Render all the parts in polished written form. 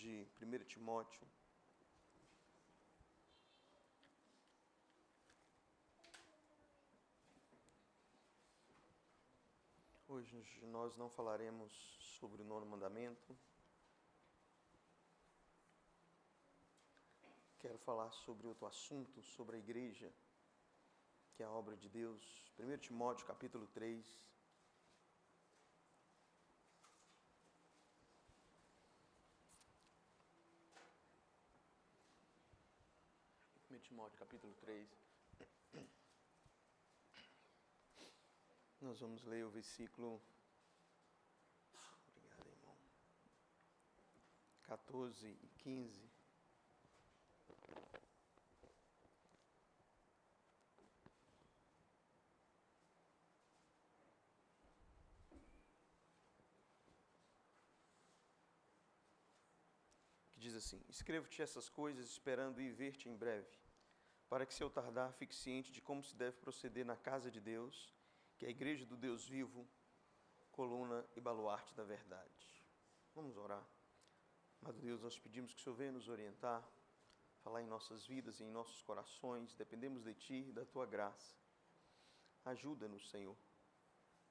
de 1 Timóteo. Hoje nós não falaremos sobre o 9º mandamento. Quero falar sobre outro assunto, sobre a igreja, que é a obra de Deus. 1 Timóteo, capítulo 3. 1 Timóteo, capítulo 3. Nós vamos ler o versículo, obrigado, irmão, 14 e 15. Que diz assim: escrevo-te essas coisas esperando ir ver-te em breve, para que se eu tardar fique ciente de como se deve proceder na casa de Deus, que é a igreja do Deus vivo, coluna e baluarte da verdade. Vamos orar. Amado Deus, nós pedimos que o Senhor venha nos orientar, falar em nossas vidas e em nossos corações. Dependemos de Ti e da Tua graça. Ajuda-nos, Senhor.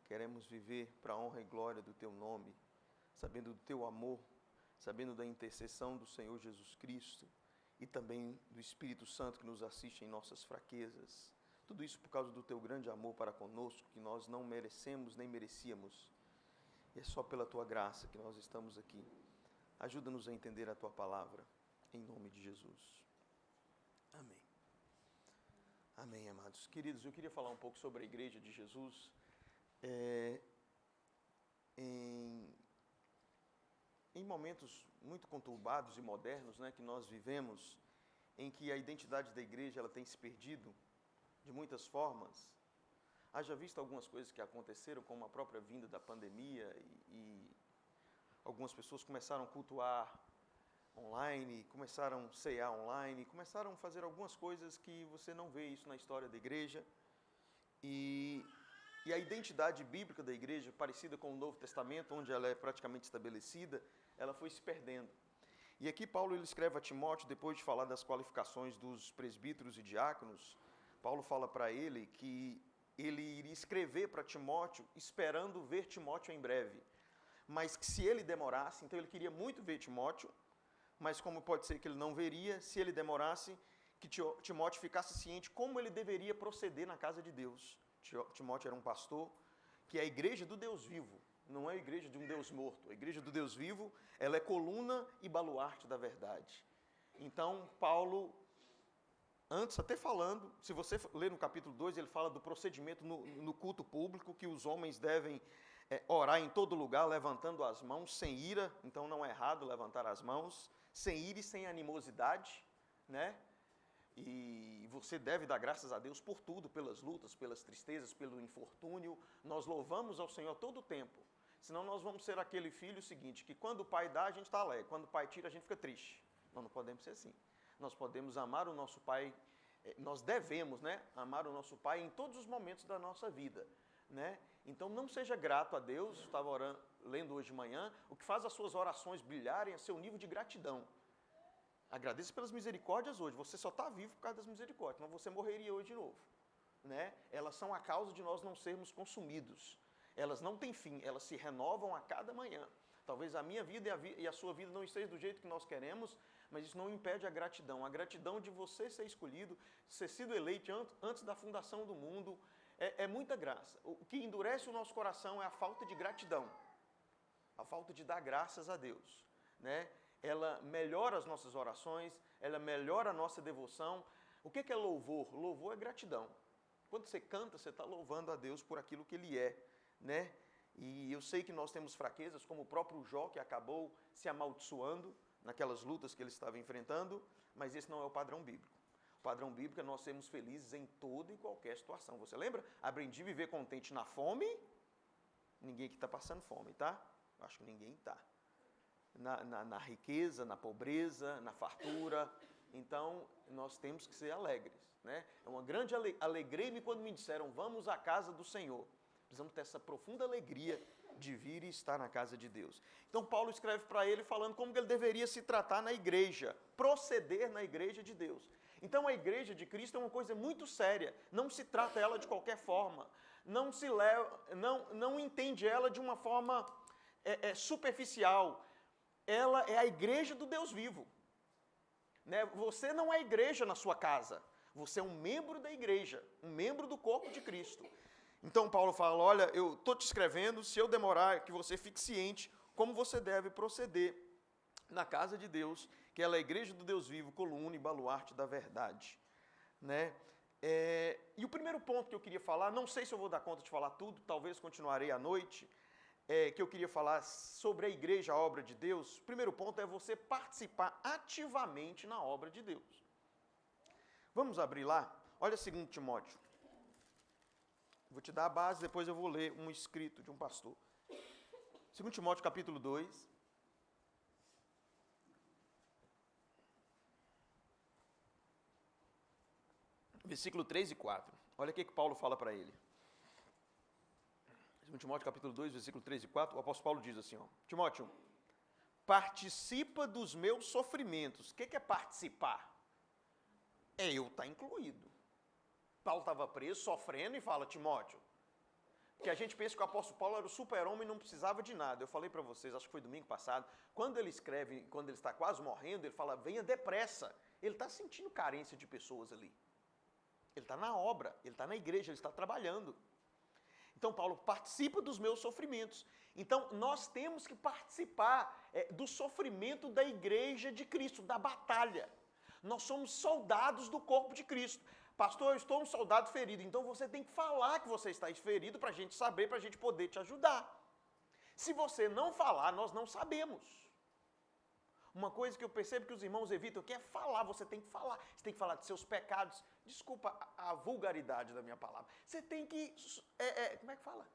Queremos viver para a honra e glória do Teu nome, sabendo do Teu amor, sabendo da intercessão do Senhor Jesus Cristo e também do Espírito Santo que nos assiste em nossas fraquezas. Tudo isso por causa do Teu grande amor para conosco, que nós não merecemos nem merecíamos. E é só pela Tua graça que nós estamos aqui. Ajuda-nos a entender a Tua palavra, em nome de Jesus. Amém. Amém, amados. Queridos, eu queria falar um pouco sobre a igreja de Jesus. Em momentos muito conturbados e modernos, né, que nós vivemos, em que a identidade da igreja ela tem se perdido de muitas formas, haja visto algumas coisas que aconteceram, como a própria vinda da pandemia, e algumas pessoas começaram a cultuar online, começaram a cear online, começaram a fazer algumas coisas que você não vê isso na história da igreja. E a identidade bíblica da igreja, parecida com o Novo Testamento, onde ela é praticamente estabelecida, ela foi se perdendo. E aqui Paulo ele escreve a Timóteo, depois de falar das qualificações dos presbíteros e diáconos, Paulo fala para ele que ele iria escrever para Timóteo, esperando ver Timóteo em breve. Mas que se ele demorasse, então ele queria muito ver Timóteo, mas como pode ser que ele não veria, se ele demorasse, que Timóteo ficasse ciente como ele deveria proceder na casa de Deus. Timóteo era um pastor, que é a igreja do Deus vivo, não é a igreja de um Deus morto. A igreja do Deus vivo, ela é coluna e baluarte da verdade. Então, Paulo, antes até falando, se você ler no capítulo 2, ele fala do procedimento no culto público, que os homens devem orar em todo lugar, levantando as mãos, sem ira, então não é errado levantar as mãos, sem ira e sem animosidade, né? E você deve dar graças a Deus por tudo, pelas lutas, pelas tristezas, pelo infortúnio. Nós louvamos ao Senhor todo o tempo. Senão nós vamos ser aquele filho seguinte, que quando o pai dá, a gente está alegre. Quando o pai tira, a gente fica triste. Nós não podemos ser assim. Nós podemos amar o nosso pai, nós devemos, né, amar o nosso pai em todos os momentos da nossa vida, né? Então não seja grato a Deus, estava lendo hoje de manhã, o que faz as suas orações brilharem é seu nível de gratidão. Agradeça pelas misericórdias hoje. Você só está vivo por causa das misericórdias, senão você morreria hoje de novo, né? Elas são a causa de nós não sermos consumidos. Elas não têm fim, elas se renovam a cada manhã. Talvez a minha vida e a sua vida não estejam do jeito que nós queremos, mas isso não impede a gratidão. A gratidão de você ser escolhido, ser sido eleito antes da fundação do mundo, é muita graça. O que endurece o nosso coração é a falta de gratidão, a falta de dar graças a Deus, né? Ela melhora as nossas orações, ela melhora a nossa devoção. O que é louvor? Louvor é gratidão. Quando você canta, você está louvando a Deus por aquilo que Ele é, né? E eu sei que nós temos fraquezas, como o próprio Jó, que acabou se amaldiçoando naquelas lutas que ele estava enfrentando, mas esse não é o padrão bíblico. O padrão bíblico é nós sermos felizes em toda e qualquer situação. Você lembra? Aprendi a viver contente na fome. Ninguém aqui está passando fome, tá? Eu acho que ninguém está. Na riqueza, na pobreza, na fartura. Então, nós temos que ser alegres, né? É uma grande alegrei-me quando me disseram, vamos à casa do Senhor. Precisamos ter essa profunda alegria de vir e estar na casa de Deus. Então Paulo escreve para ele falando como que ele deveria se tratar na igreja, proceder na igreja de Deus. Então a igreja de Cristo é uma coisa muito séria, não se trata ela de qualquer forma, não entende ela de uma forma superficial. Ela é a igreja do Deus vivo. Né? Você não é igreja na sua casa, você é um membro da igreja, um membro do corpo de Cristo. Então Paulo fala, olha, eu estou te escrevendo, se eu demorar, que você fique ciente como você deve proceder na casa de Deus, que ela é a igreja do Deus vivo, coluna e baluarte da verdade. Né? E o primeiro ponto que eu queria falar, não sei se eu vou dar conta de falar tudo, talvez continuarei à noite, que eu queria falar sobre a igreja, a obra de Deus. O primeiro ponto é você participar ativamente na obra de Deus. Vamos abrir lá? Olha 2 Timóteo. Vou te dar a base, depois eu vou ler um escrito de um pastor. 2 Timóteo capítulo 2. Versículo 3 e 4. Olha o que Paulo fala para ele. 2 Timóteo capítulo 2, versículo 3 e 4, o apóstolo Paulo diz assim, ó, Timóteo, participa dos meus sofrimentos. O que é participar? É eu estar incluído. Paulo estava preso, sofrendo, e fala, Timóteo, que a gente pensa que o apóstolo Paulo era o super-homem e não precisava de nada. Eu falei para vocês, acho que foi domingo passado, quando ele escreve, quando ele está quase morrendo, ele fala, venha depressa. Ele está sentindo carência de pessoas ali. Ele está na obra, ele está na igreja, ele está trabalhando. Então, Paulo, participa dos meus sofrimentos. Então, nós temos que participar do sofrimento da igreja de Cristo, da batalha. Nós somos soldados do corpo de Cristo. Pastor, eu estou um soldado ferido, então você tem que falar que você está ferido para a gente saber, para a gente poder te ajudar. Se você não falar, nós não sabemos. Uma coisa que eu percebo que os irmãos evitam, que é falar, você tem que falar. Você tem que falar de seus pecados. Desculpa a vulgaridade da minha palavra. Você tem que, como é que fala?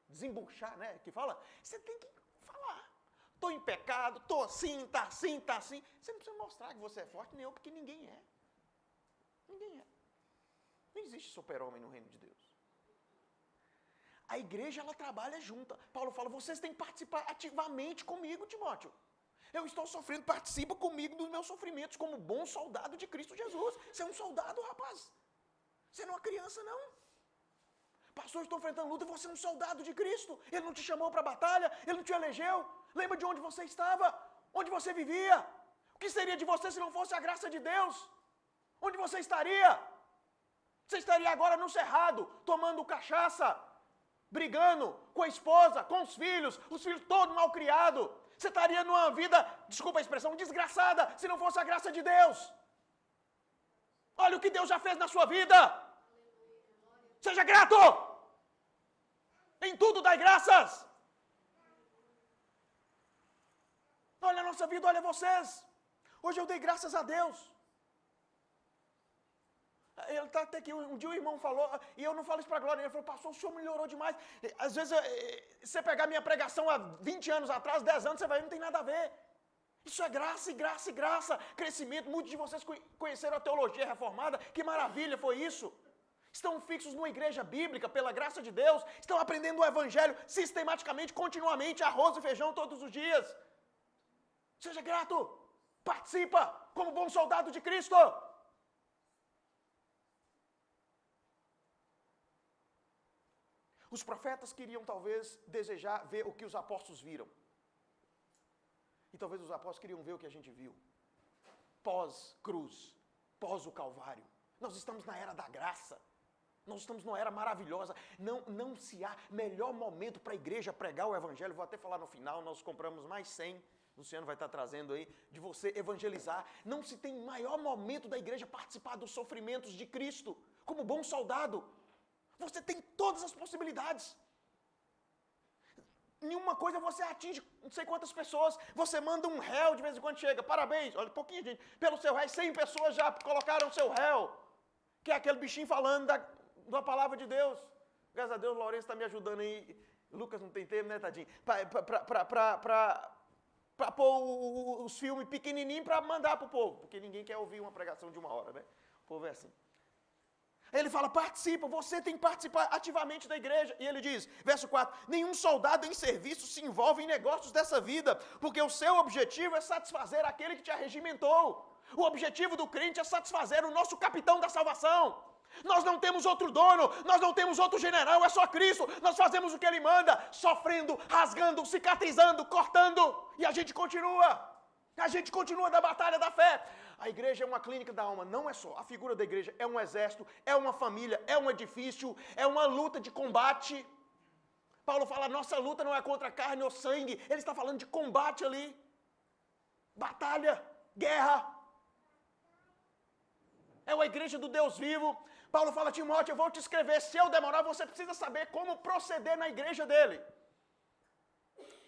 Desembuchar, né? Que fala? Você tem que falar. Estou em pecado, estou assim, está assim, está assim. Você não precisa mostrar que você é forte, nem eu, porque ninguém é. Ninguém é. Não existe super-homem no reino de Deus. A igreja, ela trabalha junta. Paulo fala, vocês têm que participar ativamente comigo, Timóteo. Eu estou sofrendo, participa comigo dos meus sofrimentos, como bom soldado de Cristo Jesus. Você é um soldado, rapaz. Você não é uma criança, não. Pastor, eu estou enfrentando luta, você é um soldado de Cristo. Ele não te chamou para a batalha, ele não te elegeu. Lembra de onde você estava, onde você vivia. O que seria de você se não fosse a graça de Deus? Onde você estaria? Você estaria agora no cerrado, tomando cachaça, brigando com a esposa, com os filhos todos mal criados. Você estaria numa vida, desculpa a expressão, desgraçada, se não fosse a graça de Deus. Olha o que Deus já fez na sua vida. Seja grato. Em tudo dai graças. Olha a nossa vida, olha vocês. Hoje eu dei graças a Deus. Ele está até aqui, um dia o irmão falou, e eu não falo isso para a glória, ele falou, pastor, o senhor melhorou demais. Às vezes, você pegar minha pregação há 20 anos atrás, 10 anos, você vai ver, não tem nada a ver. Isso é graça e graça e graça, crescimento. Muitos de vocês conheceram a teologia reformada, que maravilha foi isso. Estão fixos numa igreja bíblica, pela graça de Deus, estão aprendendo o evangelho sistematicamente, continuamente, arroz e feijão todos os dias. Seja grato, participa como bom soldado de Cristo. Os profetas queriam talvez desejar ver o que os apóstolos viram. E talvez os apóstolos queriam ver o que a gente viu. Pós-cruz, pós o Calvário. Nós estamos na era da graça. Nós estamos numa era maravilhosa. Não se há melhor momento para a igreja pregar o evangelho. Vou até falar no final, nós compramos mais 100. Luciano vai estar trazendo aí, de você evangelizar. Não se tem maior momento da igreja participar dos sofrimentos de Cristo, como bom soldado. Você tem todas as possibilidades. Nenhuma coisa você atinge não sei quantas pessoas. Você manda um réu de vez em quando chega. Parabéns, olha, pouquinho, gente. Pelo seu réu, 100 pessoas já colocaram o seu réu. Que é aquele bichinho falando da palavra de Deus. Graças a Deus, o Lourenço está me ajudando aí. Lucas não tem tempo, né, tadinho? Para pôr os filmes pequenininhos para mandar para o povo. Porque ninguém quer ouvir uma pregação de 1 hora, né? O povo é assim. Ele fala, participa, você tem que participar ativamente da igreja. E ele diz, verso 4, nenhum soldado em serviço se envolve em negócios dessa vida, porque o seu objetivo é satisfazer aquele que te arregimentou. O objetivo do crente é satisfazer o nosso capitão da salvação. Nós não temos outro dono, nós não temos outro general, é só Cristo. Nós fazemos o que Ele manda, sofrendo, rasgando, cicatrizando, cortando, e a gente continua. A gente continua da batalha da fé. A igreja é uma clínica da alma, não é só. A figura da igreja é um exército, é uma família, é um edifício, é uma luta de combate. Paulo fala, nossa luta não é contra carne ou sangue. Ele está falando de combate ali. Batalha, guerra. É uma igreja do Deus vivo. Paulo fala, Timóteo, eu vou te escrever. Se eu demorar, você precisa saber como proceder na igreja dele.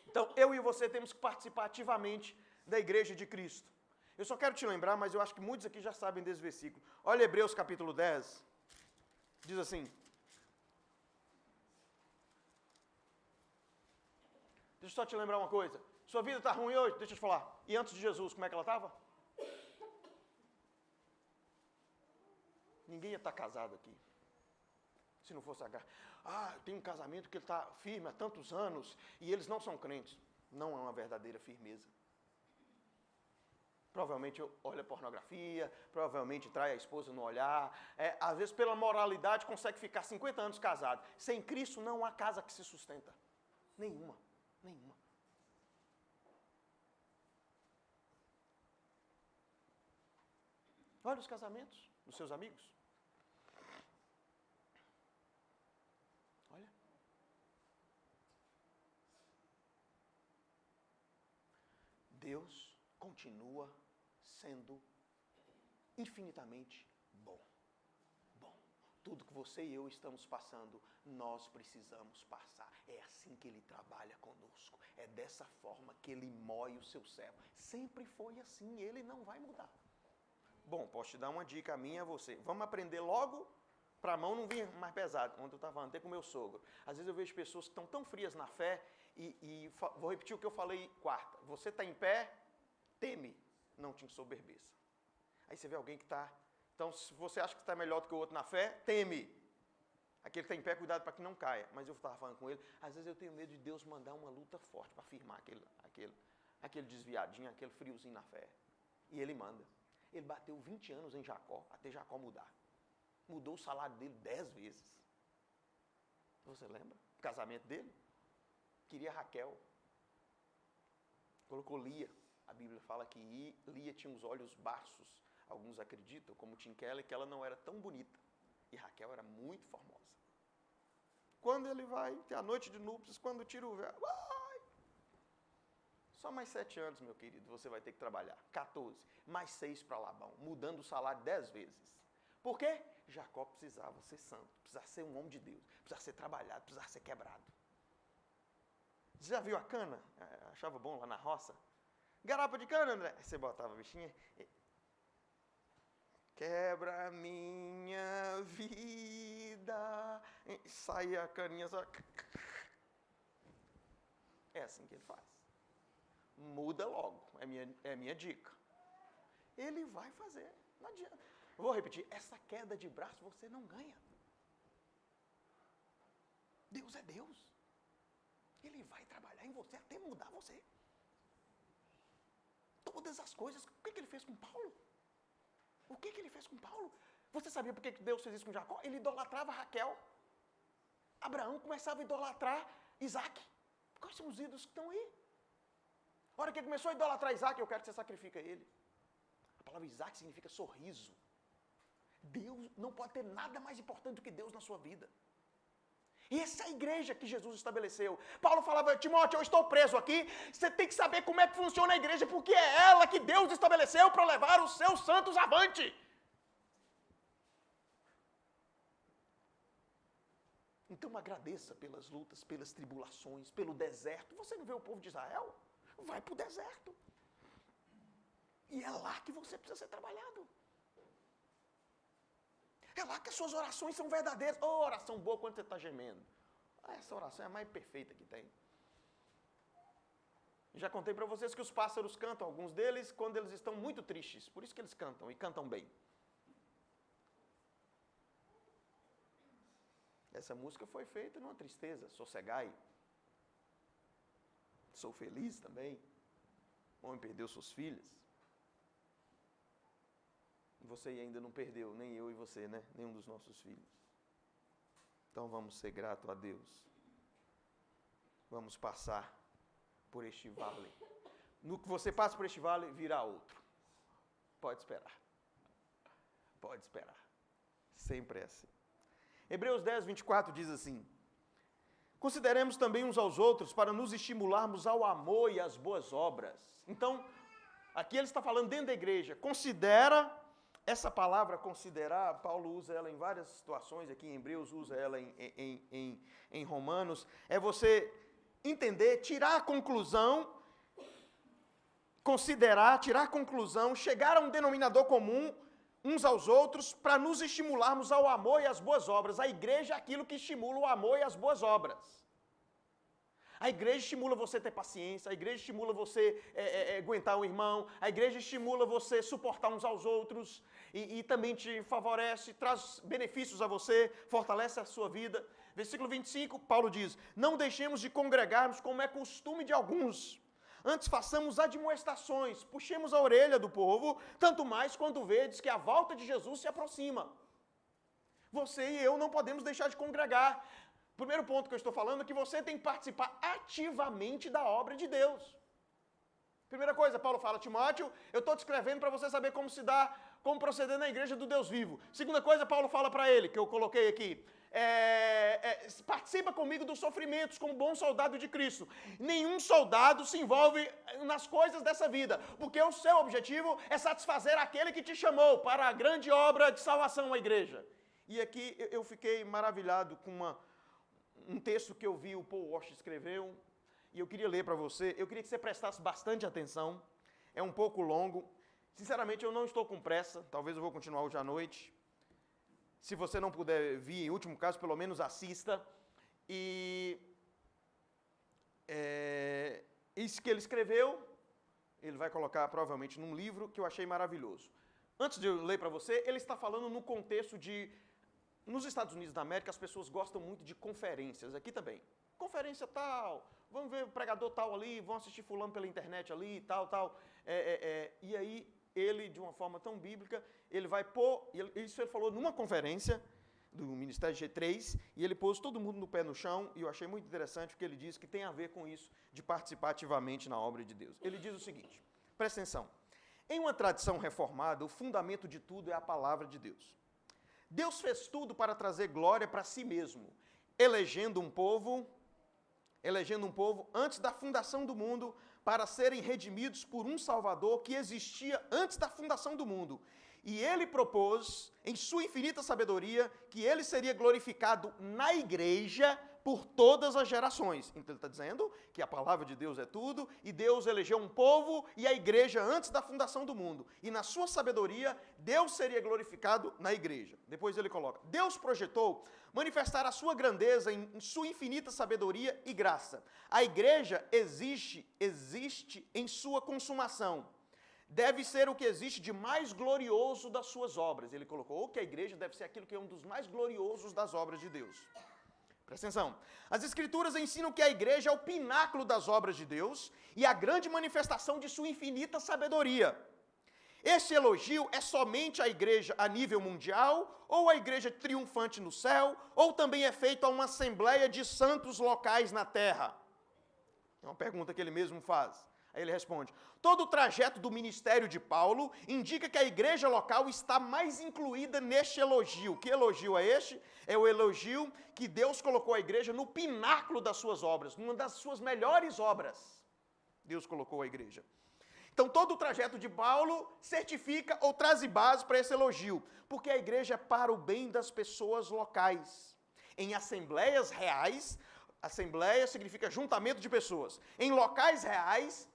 Então, eu e você temos que participar ativamente da igreja de Cristo. Eu só quero te lembrar, mas eu acho que muitos aqui já sabem desse versículo. Olha Hebreus capítulo 10. Diz assim. Deixa eu só te lembrar uma coisa. Sua vida está ruim hoje? Deixa eu te falar. E antes de Jesus, como é que ela estava? Ninguém ia estar casado aqui. Se não fosse a guerra. Tem um casamento que ele está firme há tantos anos e eles não são crentes. Não é uma verdadeira firmeza. Provavelmente olha pornografia, provavelmente trai a esposa no olhar. Às vezes, pela moralidade, consegue ficar 50 anos casado. Sem Cristo, não há casa que se sustenta. Nenhuma. Nenhuma. Olha os casamentos dos seus amigos. Olha. Deus continua sendo infinitamente bom. Bom. Tudo que você e eu estamos passando, nós precisamos passar. É assim que Ele trabalha conosco. É dessa forma que Ele moe o seu servo. Sempre foi assim, Ele não vai mudar. Bom, posso te dar uma dica, a minha e a você. Vamos aprender logo para a mão não vir mais pesado. Ontem eu estava falando até com o meu sogro. Às vezes eu vejo pessoas que estão tão frias na fé e vou repetir o que eu falei quarta. Você está em pé, teme, não te ensoberbeça. Aí você vê alguém que está... Então, se você acha que está melhor do que o outro na fé, teme. Aquele que está em pé, cuidado para que não caia. Mas eu estava falando com ele, às vezes eu tenho medo de Deus mandar uma luta forte para firmar aquele desviadinho, aquele friozinho na fé. E Ele manda. Ele bateu 20 anos em Jacó, até Jacó mudar. Mudou o salário dele 10 vezes. Você lembra? O casamento dele? Queria Raquel. Colocou Lia. A Bíblia fala que Lia tinha os olhos baços. Alguns acreditam, como Tim Keller, que ela não era tão bonita. E Raquel era muito formosa. Quando ele vai ter a noite de núpcias, quando tira o véu, só mais 7 anos, meu querido, você vai ter que trabalhar. 14, mais 6 para Labão, mudando o salário 10 vezes. Por quê? Jacó precisava ser santo, precisava ser um homem de Deus, precisava ser trabalhado, precisava ser quebrado. Você já viu a cana? Achava bom lá na roça? Garapa de cana, André? Você botava a bichinha. Quebra minha vida. Saía a caninha só. É assim que ele faz. Muda logo, é minha dica. Ele vai fazer, não adianta. Vou repetir, essa queda de braço você não ganha. Deus é Deus. Ele vai trabalhar em você até mudar você. Todas as coisas, o que ele fez com Paulo? O que ele fez com Paulo? Você sabia por que Deus fez isso com Jacó? Ele idolatrava Raquel. Abraão começava a idolatrar Isaac. Quais são os ídolos que estão aí? A hora que ele começou a idolatrar Isaac, eu quero que você sacrifique ele. A palavra Isaac significa sorriso. Deus não pode ter nada mais importante do que Deus na sua vida. E essa é a igreja que Jesus estabeleceu. Paulo falava, Timóteo, eu estou preso aqui. Você tem que saber como é que funciona a igreja, porque é ela que Deus estabeleceu para levar os seus santos avante. Então agradeça pelas lutas, pelas tribulações, pelo deserto. Você não vê o povo de Israel? Vai para o deserto. E é lá que você precisa ser trabalhado. É lá que as suas orações são verdadeiras. Oh, oração boa quando você está gemendo. Essa oração é a mais perfeita que tem. Já contei para vocês que os pássaros cantam, alguns deles, quando eles estão muito tristes. Por isso que eles cantam, e cantam bem. Essa música foi feita numa tristeza. Sossegai. Sou feliz também. O homem perdeu suas filhas. Você ainda não perdeu, nem eu e você, né? Nenhum dos nossos filhos. Então vamos ser gratos a Deus. Vamos passar por este vale. No que você passa por este vale, virá outro. Pode esperar. Pode esperar. Sempre é assim. Hebreus 10, 24 diz assim: consideremos também uns aos outros para nos estimularmos ao amor e às boas obras. Então, aqui ele está falando dentro da igreja. Considera, essa palavra considerar, Paulo usa ela em várias situações, aqui em Hebreus usa ela em Romanos, é você entender, tirar a conclusão, considerar, tirar a conclusão, chegar a um denominador comum uns aos outros para nos estimularmos ao amor e às boas obras. A igreja é aquilo que estimula o amor e as boas obras. A igreja estimula você a ter paciência, a igreja estimula você aguentar um irmão, a igreja estimula você suportar uns aos outros e também te favorece, traz benefícios a você, fortalece a sua vida. Versículo 25, Paulo diz: não deixemos de congregarmos como é costume de alguns, antes façamos admoestações, puxemos a orelha do povo, tanto mais quando vedes que a volta de Jesus se aproxima. Você e eu não podemos deixar de congregar. Primeiro ponto que eu estou falando é que você tem que participar ativamente da obra de Deus. Primeira coisa, Paulo fala: Timóteo, eu estou te escrevendo para você saber como se dá, como proceder na igreja do Deus vivo. Segunda coisa, Paulo fala para ele, que eu coloquei aqui, participa comigo dos sofrimentos como bom soldado de Cristo. Nenhum soldado se envolve nas coisas dessa vida, porque o seu objetivo é satisfazer aquele que te chamou para a grande obra de salvação à igreja. E aqui eu fiquei maravilhado com um texto que eu vi o Paul Walsh escreveu, e eu queria ler para você. Eu queria que você prestasse bastante atenção. É um pouco longo. Sinceramente, eu não estou com pressa. Talvez eu vou continuar hoje à noite. Se você não puder vir, em último caso, pelo menos assista. E isso que ele escreveu, ele vai colocar provavelmente num livro que eu achei maravilhoso. Antes de eu ler para você, ele está falando no contexto de... Nos Estados Unidos da América, as pessoas gostam muito de conferências, aqui também. Conferência tal, vamos ver o pregador tal ali, vão assistir fulano pela internet ali, tal. E aí, ele, de uma forma tão bíblica, ele vai pôr... Isso ele falou numa conferência do Ministério G3, e ele pôs todo mundo no pé no chão, e eu achei muito interessante porque ele diz que tem a ver com isso, de participar ativamente na obra de Deus. Ele diz o seguinte, presta atenção: em uma tradição reformada, o fundamento de tudo é a palavra de Deus. Deus fez tudo para trazer glória para si mesmo, elegendo um povo antes da fundação do mundo para serem redimidos por um Salvador que existia antes da fundação do mundo. E ele propôs, em sua infinita sabedoria, que ele seria glorificado na igreja por todas as gerações. Então ele está dizendo que a palavra de Deus é tudo, e Deus elegeu um povo e a igreja antes da fundação do mundo. E na sua sabedoria, Deus seria glorificado na igreja. Depois ele coloca: Deus projetou manifestar a sua grandeza em sua infinita sabedoria e graça. A igreja existe em sua consumação. Deve ser o que existe de mais glorioso das suas obras. Ele colocou que a igreja deve ser aquilo que é um dos mais gloriosos das obras de Deus. Presta atenção. As Escrituras ensinam que a igreja é o pináculo das obras de Deus e a grande manifestação de sua infinita sabedoria. Este elogio é somente a igreja a nível mundial, ou a igreja triunfante no céu, ou também é feito a uma assembleia de santos locais na terra? É uma pergunta que ele mesmo faz. Aí ele responde: todo o trajeto do ministério de Paulo indica que a igreja local está mais incluída neste elogio. Que elogio é este? É o elogio que Deus colocou a igreja no pináculo das suas obras, numa das suas melhores obras. Deus colocou a igreja. Então todo o trajeto de Paulo certifica ou traz base para esse elogio, porque a igreja é para o bem das pessoas locais. Em assembleias reais, assembleia significa juntamento de pessoas. Em locais reais,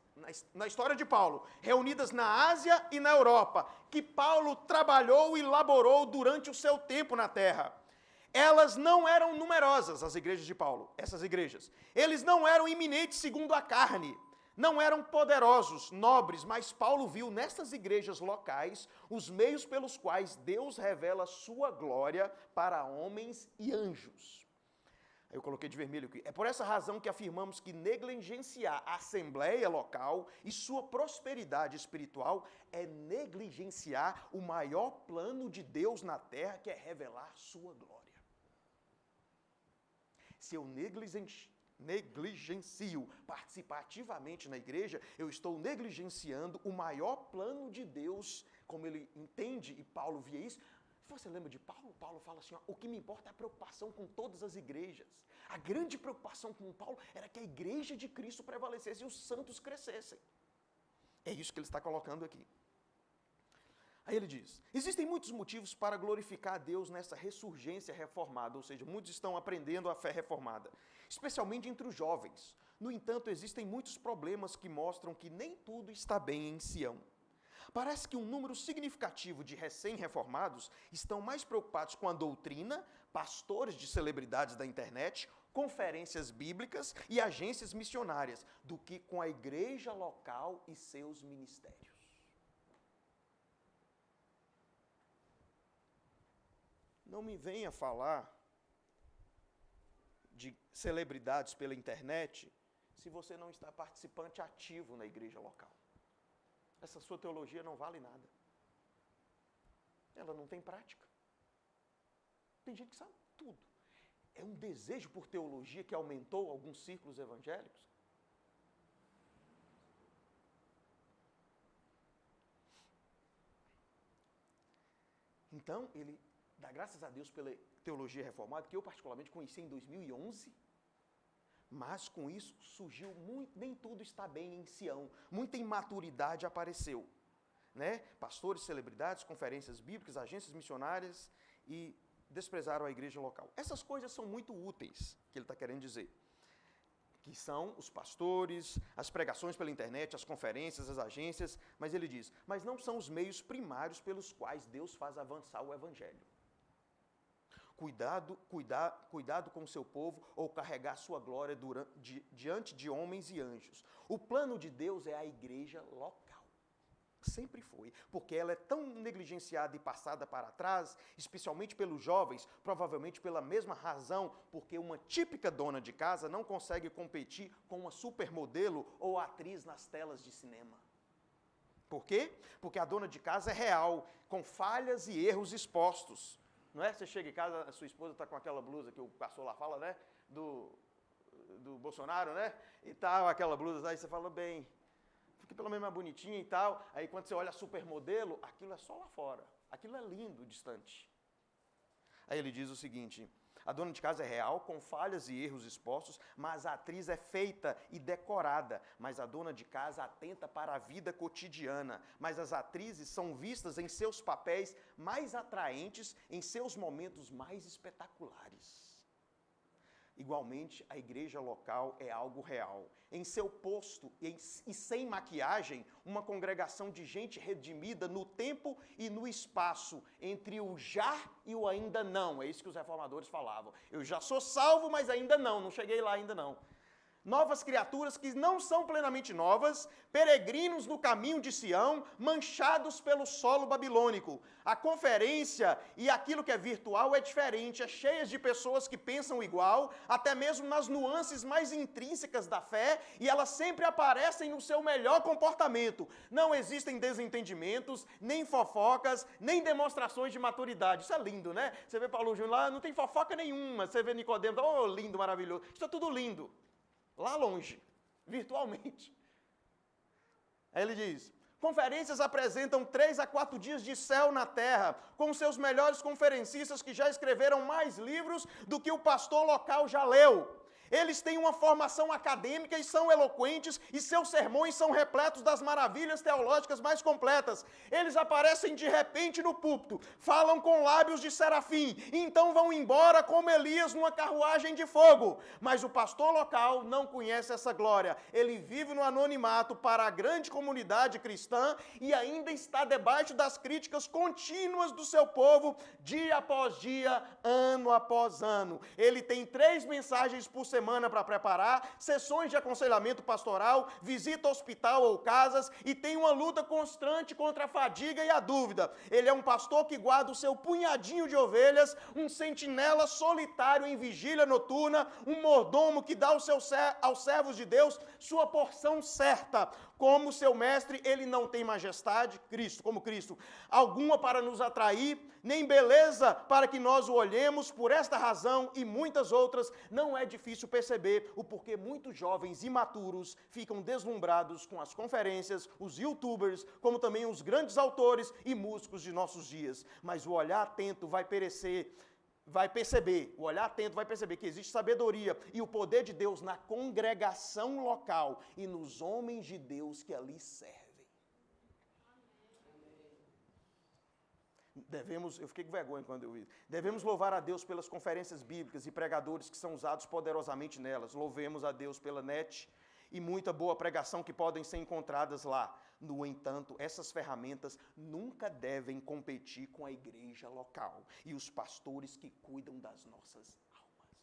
na história de Paulo, reunidas na Ásia e na Europa, que Paulo trabalhou e laborou durante o seu tempo na terra. Elas não eram numerosas, as igrejas de Paulo, essas igrejas. Eles não eram iminentes segundo a carne, não eram poderosos, nobres, mas Paulo viu nessas igrejas locais os meios pelos quais Deus revela sua glória para homens e anjos. Aí eu coloquei de vermelho aqui. É por essa razão que afirmamos que negligenciar a assembleia local e sua prosperidade espiritual é negligenciar o maior plano de Deus na terra, que é revelar sua glória. Se eu negligencio participar ativamente na igreja, eu estou negligenciando o maior plano de Deus, como ele entende, e Paulo via isso. Você lembra de Paulo? Paulo fala assim, ó, o que me importa é a preocupação com todas as igrejas. A grande preocupação com Paulo era que a igreja de Cristo prevalecesse e os santos crescessem. É isso que ele está colocando aqui. Aí ele diz, existem muitos motivos para glorificar a Deus nessa ressurgência reformada, ou seja, muitos estão aprendendo a fé reformada, especialmente entre os jovens. No entanto, existem muitos problemas que mostram que nem tudo está bem em Sião. Parece que um número significativo de recém-reformados estão mais preocupados com a doutrina, pastores de celebridades da internet, conferências bíblicas e agências missionárias, do que com a igreja local e seus ministérios. Não me venha falar de celebridades pela internet se você não está participante ativo na igreja local. Essa sua teologia não vale nada. Ela não tem prática. Tem gente que sabe tudo. É um desejo por teologia que aumentou alguns círculos evangélicos. Então, ele dá graças a Deus pela teologia reformada, que eu particularmente conheci em 2011, mas com isso surgiu muito, nem tudo está bem em Sião, muita imaturidade apareceu, né? Pastores, celebridades, conferências bíblicas, agências missionárias e desprezaram a igreja local. Essas coisas são muito úteis, que ele está querendo dizer, que são os pastores, as pregações pela internet, as conferências, as agências, mas ele diz, mas não são os meios primários pelos quais Deus faz avançar o evangelho. Cuidado com o seu povo ou carregar sua glória diante de homens e anjos. O plano de Deus é a igreja local. Sempre foi, porque ela é tão negligenciada e passada para trás, especialmente pelos jovens, provavelmente pela mesma razão, porque uma típica dona de casa não consegue competir com uma supermodelo ou atriz nas telas de cinema. Por quê? Porque a dona de casa é real, com falhas e erros expostos. Não é? Você chega em casa, a sua esposa está com aquela blusa que o pastor lá fala, né? Do Bolsonaro, né? E tal, aquela blusa, aí você fala, bem, fica pelo menos mais bonitinha e tal. Aí quando você olha a supermodelo, aquilo é só lá fora. Aquilo é lindo, distante. Aí ele diz o seguinte, a dona de casa é real, com falhas e erros expostos, mas a atriz é feita e decorada. Mas a dona de casa atenta para a vida cotidiana. Mas as atrizes são vistas em seus papéis mais atraentes, em seus momentos mais espetaculares. Igualmente, a igreja local é algo real. Em seu posto e sem maquiagem, uma congregação de gente redimida no tempo e no espaço, entre o já e o ainda não. É isso que os reformadores falavam. Eu já sou salvo, mas ainda não cheguei lá ainda não. Novas criaturas que não são plenamente novas, peregrinos no caminho de Sião, manchados pelo solo babilônico. A conferência e aquilo que é virtual é diferente, é cheia de pessoas que pensam igual, até mesmo nas nuances mais intrínsecas da fé, e elas sempre aparecem no seu melhor comportamento. Não existem desentendimentos, nem fofocas, nem demonstrações de maturidade. Isso é lindo, né? Você vê Paulo Júnior lá, não tem fofoca nenhuma. Você vê Nicodemo, oh, lindo, maravilhoso. Isso é tudo lindo. Lá longe, virtualmente. Aí ele diz, conferências apresentam 3 a 4 dias de céu na terra, com seus melhores conferencistas que já escreveram mais livros do que o pastor local já leu. Eles têm uma formação acadêmica e são eloquentes, e seus sermões são repletos das maravilhas teológicas mais completas. Eles aparecem de repente no púlpito, falam com lábios de serafim, e então vão embora como Elias numa carruagem de fogo. Mas o pastor local não conhece essa glória. Ele vive no anonimato para a grande comunidade cristã e ainda está debaixo das críticas contínuas do seu povo, dia após dia, ano após ano. Ele tem 3 mensagens por semana semana para preparar, sessões de aconselhamento pastoral, visita ao hospital ou casas e tem uma luta constante contra a fadiga e a dúvida. Ele é um pastor que guarda o seu punhadinho de ovelhas, um sentinela solitário em vigília noturna, um mordomo que dá aos servos de Deus sua porção certa. Como seu mestre, ele não tem majestade, Cristo, como Cristo, alguma para nos atrair, nem beleza para que nós o olhemos. Por esta razão e muitas outras, não é difícil perceber o porquê muitos jovens imaturos ficam deslumbrados com as conferências, os youtubers, como também os grandes autores e músicos de nossos dias. Mas o olhar atento vai perceber que existe sabedoria e o poder de Deus na congregação local e nos homens de Deus que ali servem. Eu fiquei com vergonha quando eu vi. Devemos louvar a Deus pelas conferências bíblicas e pregadores que são usados poderosamente nelas. Louvemos a Deus pela net e muita boa pregação que podem ser encontradas lá. No entanto, essas ferramentas nunca devem competir com a igreja local e os pastores que cuidam das nossas almas.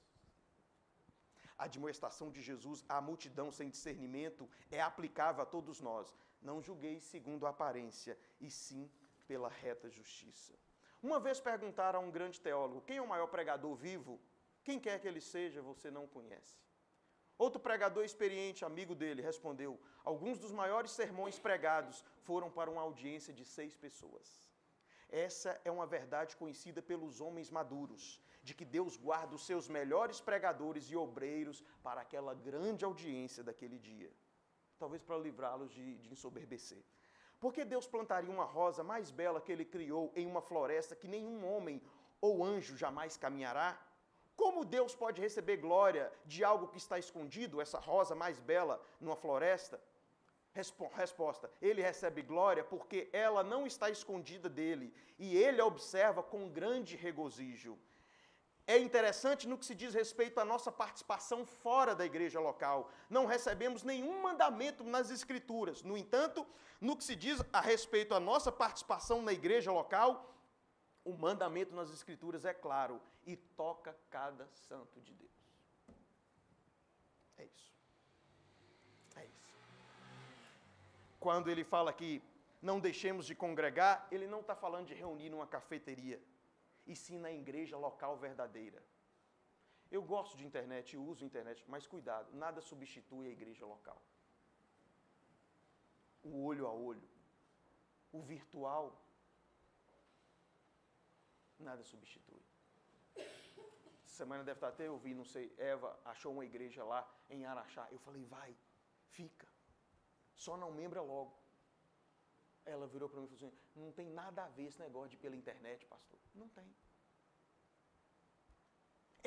A admoestação de Jesus à multidão sem discernimento é aplicável a todos nós. Não julgueis segundo a aparência, e sim pela reta justiça. Uma vez perguntaram a um grande teólogo: quem é o maior pregador vivo? Quem quer que ele seja, você não conhece. Outro pregador experiente, amigo dele, respondeu: alguns dos maiores sermões pregados foram para uma audiência de 6 pessoas. Essa é uma verdade conhecida pelos homens maduros, de que Deus guarda os seus melhores pregadores e obreiros para aquela grande audiência daquele dia. Talvez para livrá-los de ensoberbecer. Por que Deus plantaria uma rosa mais bela que ele criou em uma floresta que nenhum homem ou anjo jamais caminhará? Como Deus pode receber glória de algo que está escondido, essa rosa mais bela numa floresta? Resposta: ele recebe glória porque ela não está escondida dele e ele a observa com grande regozijo. É interessante no que se diz respeito à nossa participação fora da igreja local. Não recebemos nenhum mandamento nas Escrituras. No entanto, no que se diz a respeito à nossa participação na igreja local, o mandamento nas Escrituras é claro e toca cada santo de Deus. É isso. É isso. Quando ele fala que não deixemos de congregar, ele não está falando de reunir numa cafeteria, e sim na igreja local verdadeira. Eu gosto de internet, eu uso internet, mas cuidado, nada substitui a igreja local. O olho a olho, o virtual, nada substitui. Essa semana deve estar até eu vi, não sei, Eva achou uma igreja lá em Araxá. Eu falei: vai, fica, só não membra logo. Ela virou para mim e falou assim: não tem nada a ver esse negócio de pela internet, pastor. Não tem.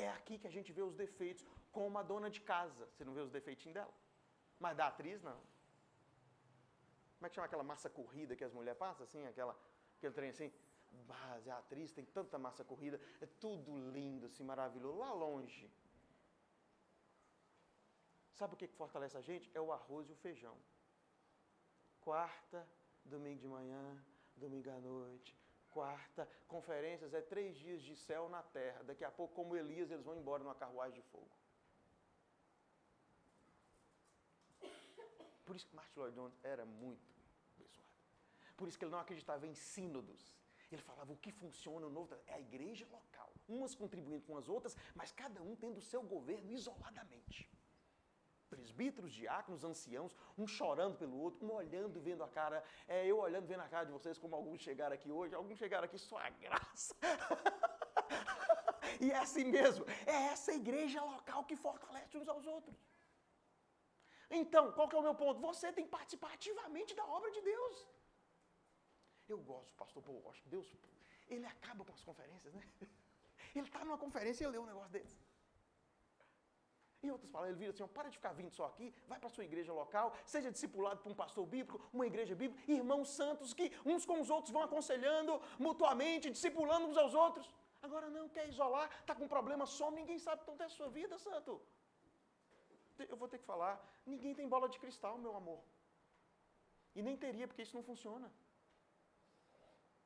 É aqui que a gente vê os defeitos, como a dona de casa. Você não vê os defeitinhos dela? Mas da atriz, não. Como é que chama aquela massa corrida que as mulheres passam, assim, aquele trem assim? Mas a atriz tem tanta massa corrida, é tudo lindo, assim, maravilhoso, lá longe. Sabe o que fortalece a gente? É o arroz e o feijão. Quarta, domingo de manhã, domingo à noite, quarta, conferências, 3 dias de céu na terra. Daqui a pouco, como Elias, eles vão embora numa carruagem de fogo. Por isso que Martin Lloyd Jones era muito abençoado. Por isso que ele não acreditava em sínodos. Ele falava: o que funciona no Novo é a igreja local. Umas contribuindo com as outras, mas cada um tendo o seu governo isoladamente. Presbíteros, diáconos, anciãos, um chorando pelo outro, um olhando e vendo a cara, eu olhando e vendo a cara de vocês, como alguns chegaram aqui hoje, alguns chegaram aqui só a graça. E é assim mesmo, é essa igreja local que fortalece uns aos outros. Então, qual que é o meu ponto? Você tem que participar ativamente da obra de Deus. Eu gosto, pastor, eu acho que Deus, ele acaba com as conferências, né? Ele está numa conferência e lê um negócio desse. Em outras palavras, ele vira assim: para de ficar vindo só aqui, vai para a sua igreja local, seja discipulado por um pastor bíblico, uma igreja bíblica, irmãos santos que uns com os outros vão aconselhando mutuamente, discipulando uns aos outros. Agora não, quer isolar, está com problema, some, ninguém sabe o que acontece na sua vida, santo. Eu vou ter que falar, ninguém tem bola de cristal, meu amor. E nem teria, porque isso não funciona.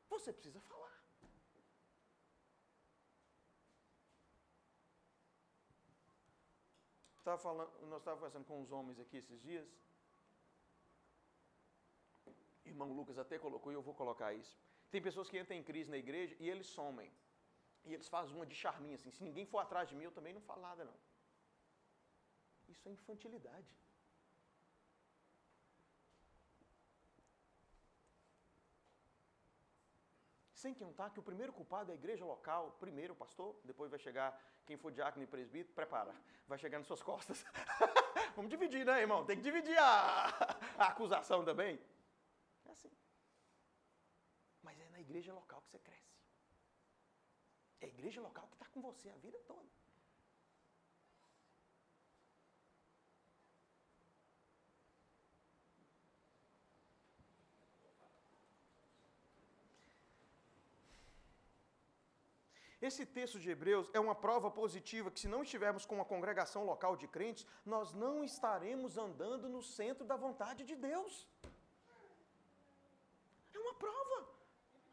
Você precisa falar. nós estávamos conversando com os homens aqui esses dias. Irmão Lucas até colocou, e eu vou colocar isso. Tem pessoas que entram em crise na igreja e eles somem. E eles fazem uma de charminho, assim. Se ninguém for atrás de mim, eu também não falo nada, não. Isso é infantilidade. Sem contar que o primeiro culpado é a igreja local, primeiro o pastor, depois vai chegar quem for diácono e presbítero, prepara, vai chegar nas suas costas. Vamos dividir, né, irmão? Tem que dividir a acusação também. É assim. Mas é na igreja local que você cresce. É a igreja local que está com você a vida toda. Esse texto de Hebreus é uma prova positiva que, se não estivermos com uma congregação local de crentes, nós não estaremos andando no centro da vontade de Deus. É uma prova.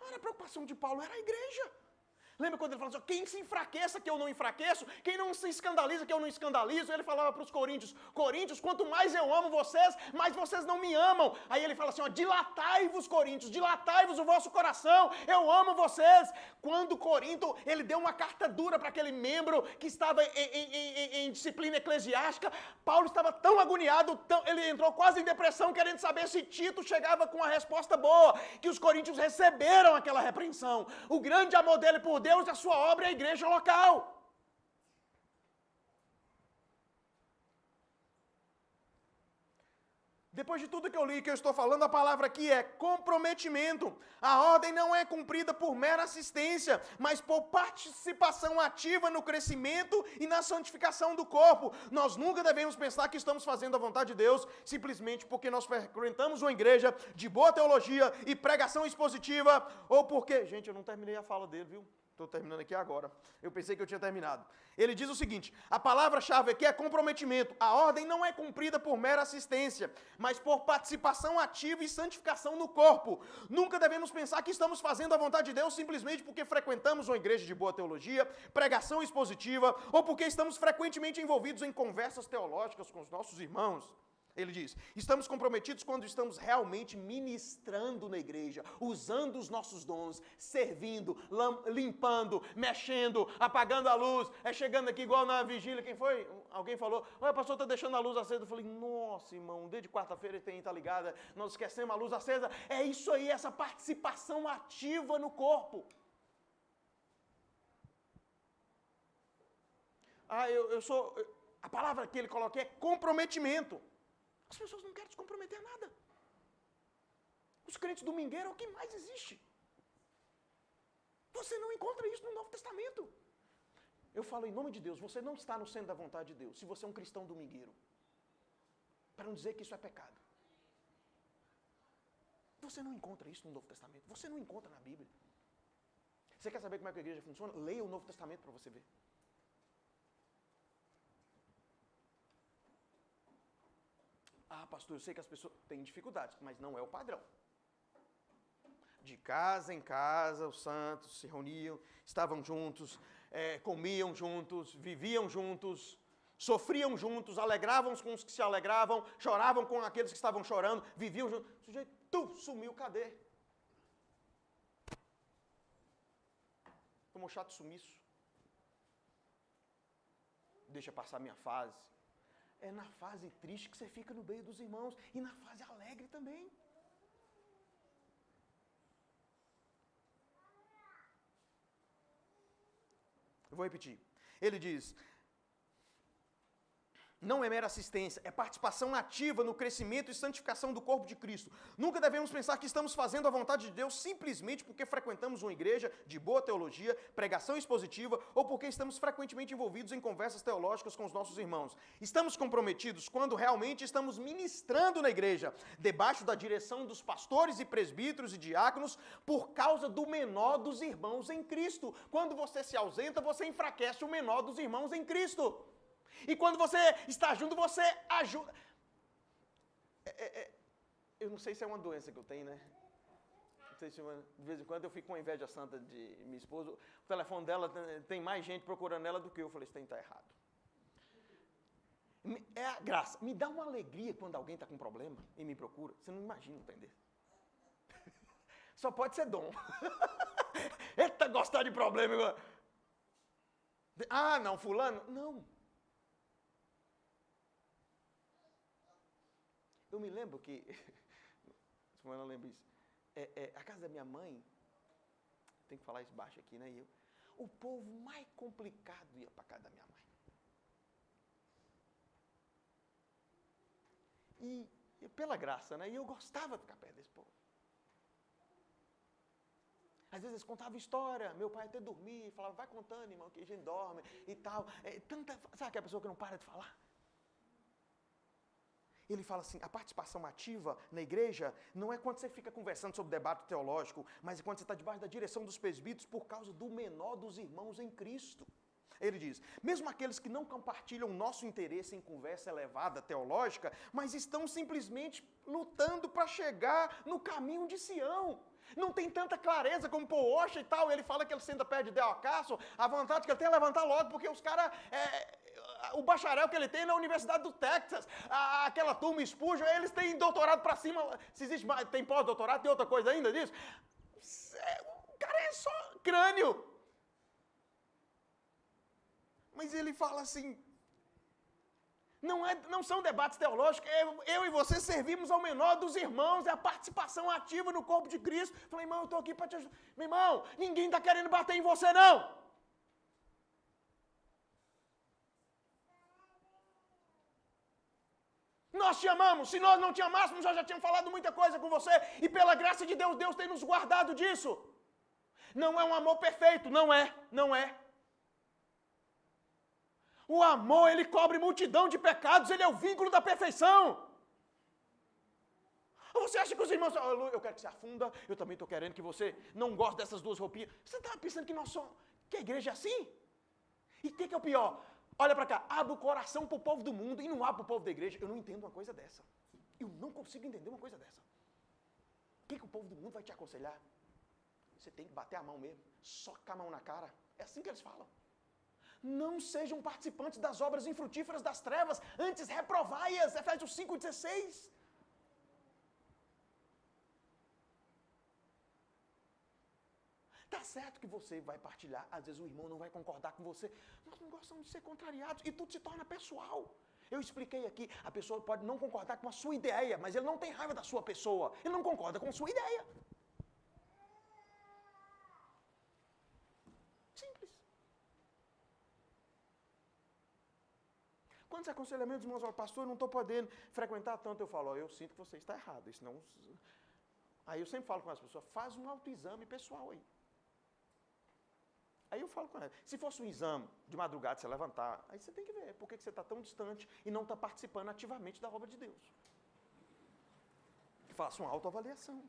Era a preocupação de Paulo, era a igreja. Lembra quando ele falava assim, quem se enfraqueça que eu não enfraqueço, quem não se escandaliza que eu não escandalizo, ele falava para os coríntios, quanto mais eu amo vocês, mais vocês não me amam. Aí ele fala assim, dilatai-vos, coríntios, dilatai-vos o vosso coração, eu amo vocês. Quando Corinto, ele deu uma carta dura para aquele membro que estava em disciplina eclesiástica, Paulo estava tão agoniado, ele entrou quase em depressão, querendo saber se Tito chegava com uma resposta boa, que os coríntios receberam aquela repreensão. O grande amor dele por Deus, a sua obra é a igreja local. Depois de tudo que eu li, que eu estou falando, a palavra aqui é comprometimento. A ordem não é cumprida por mera assistência, mas por participação ativa no crescimento e na santificação do corpo. Nós nunca devemos pensar que estamos fazendo a vontade de Deus simplesmente porque nós frequentamos uma igreja de boa teologia e pregação expositiva, ou porque... Gente, eu não terminei a fala dele, viu? Estou terminando aqui agora. Eu pensei que eu tinha terminado. Ele diz o seguinte, a palavra-chave aqui é comprometimento. A ordem não é cumprida por mera assistência, mas por participação ativa e santificação no corpo. Nunca devemos pensar que estamos fazendo a vontade de Deus simplesmente porque frequentamos uma igreja de boa teologia, pregação expositiva, ou porque estamos frequentemente envolvidos em conversas teológicas com os nossos irmãos. Ele diz, estamos comprometidos quando estamos realmente ministrando na igreja, usando os nossos dons, servindo, limpando, mexendo, apagando a luz, chegando aqui igual na vigília, quem foi? Alguém falou, o pastor está deixando a luz acesa. Eu falei, nossa, irmão, desde quarta-feira tem tá ligada, nós esquecemos a luz acesa. É isso aí, essa participação ativa no corpo. A palavra que ele coloca é comprometimento. As pessoas não querem se comprometer a nada. Os crentes domingueiros é o que mais existe. Você não encontra isso no Novo Testamento. Eu falo em nome de Deus, você não está no centro da vontade de Deus, se você é um cristão domingueiro. Para não dizer que isso é pecado. Você não encontra isso no Novo Testamento. Você não encontra na Bíblia. Você quer saber como é que a igreja funciona? Leia o Novo Testamento para você ver. Ah, pastor, eu sei que as pessoas têm dificuldades, mas não é o padrão. De casa em casa, os santos se reuniam, estavam juntos, comiam juntos, viviam juntos, sofriam juntos, alegravam com os que se alegravam, choravam com aqueles que estavam chorando, viviam juntos. O sujeito, sumiu, cadê? Tomou chato sumiço. Deixa passar minha fase. É na fase triste que você fica no meio dos irmãos e na fase alegre também. Eu vou repetir. Ele diz, não é mera assistência, é participação ativa no crescimento e santificação do corpo de Cristo. Nunca devemos pensar que estamos fazendo a vontade de Deus simplesmente porque frequentamos uma igreja de boa teologia, pregação expositiva, ou porque estamos frequentemente envolvidos em conversas teológicas com os nossos irmãos. Estamos comprometidos quando realmente estamos ministrando na igreja, debaixo da direção dos pastores e presbíteros e diáconos, por causa do menor dos irmãos em Cristo. Quando você se ausenta, você enfraquece o menor dos irmãos em Cristo. E quando você está junto, você ajuda. Eu não sei se é uma doença que eu tenho, né? Não sei se de vez em quando eu fico com uma inveja santa de minha esposa. O telefone dela tem mais gente procurando ela do que eu. Eu falei, isso tem que estar errado. É a graça. Me dá uma alegria quando alguém está com problema e me procura. Você não imagina entender. Só pode ser dom. Eita, gostar de problema. Ah, não, fulano. Não. Eu me lembro que... Fulano, eu lembro isso. A casa da minha mãe... Tem que falar isso baixo aqui, né? O povo mais complicado ia para a casa da minha mãe. E pela graça, né? E eu gostava de ficar perto desse povo. Às vezes eles contavam história, meu pai até dormia, falava, vai contando, irmão, que a gente dorme e tal. Sabe aquela pessoa que não para de falar? Ele fala assim, a participação ativa na igreja não é quando você fica conversando sobre debate teológico, mas é quando você está debaixo da direção dos presbíteros por causa do menor dos irmãos em Cristo. Ele diz, mesmo aqueles que não compartilham nosso interesse em conversa elevada teológica, mas estão simplesmente lutando para chegar no caminho de Sião. Não tem tanta clareza como Paul Washer e tal, ele fala que ele senta perto de Del Carson, a vontade que ele tem é levantar logo, porque os caras, o bacharel que ele tem é na Universidade do Texas, aquela turma Spurgeon, eles têm doutorado para cima, se existe mais, tem pós-doutorado, tem outra coisa ainda disso, o cara é só crânio. Mas ele fala assim, não são debates teológicos, eu e você servimos ao menor dos irmãos, é a participação ativa no corpo de Cristo. Falei, irmão, eu estou aqui para te ajudar. Meu irmão, ninguém está querendo bater em você, não. Nós te amamos, se nós não te amássemos, nós já tínhamos falado muita coisa com você, e pela graça de Deus, Deus tem nos guardado disso. Não é um amor perfeito, não é. O amor, ele cobre multidão de pecados, ele é o vínculo da perfeição. Ou você acha que os irmãos, eu quero que você afunda, eu também estou querendo que você não goste dessas duas roupinhas. Você está pensando que nós somos, que a igreja é assim? E o que é o pior? Olha para cá, abre o coração para o povo do mundo e não abre para o povo da igreja. Eu não entendo uma coisa dessa. Eu não consigo entender uma coisa dessa. O que o povo do mundo vai te aconselhar? Você tem que bater a mão mesmo, socar a mão na cara. É assim que eles falam. Não sejam participantes das obras infrutíferas das trevas, antes reprovai-as, Efésios 5,16. Tá certo que você vai partilhar, às vezes o irmão não vai concordar com você, nós não gostamos de ser contrariados, e tudo se torna pessoal. Eu expliquei aqui, a pessoa pode não concordar com a sua ideia, mas ele não tem raiva da sua pessoa, ele não concorda com a sua ideia. Simples. Quantos aconselhamentos, irmãos, pastor, eu não estou podendo frequentar tanto, eu falo, eu sinto que você está errado, isso não... Aí eu sempre falo com as pessoas, faz um autoexame pessoal aí. Aí eu falo com ela, se fosse um exame de madrugada, você levantar, aí você tem que ver por que você está tão distante e não está participando ativamente da obra de Deus. Faça uma autoavaliação.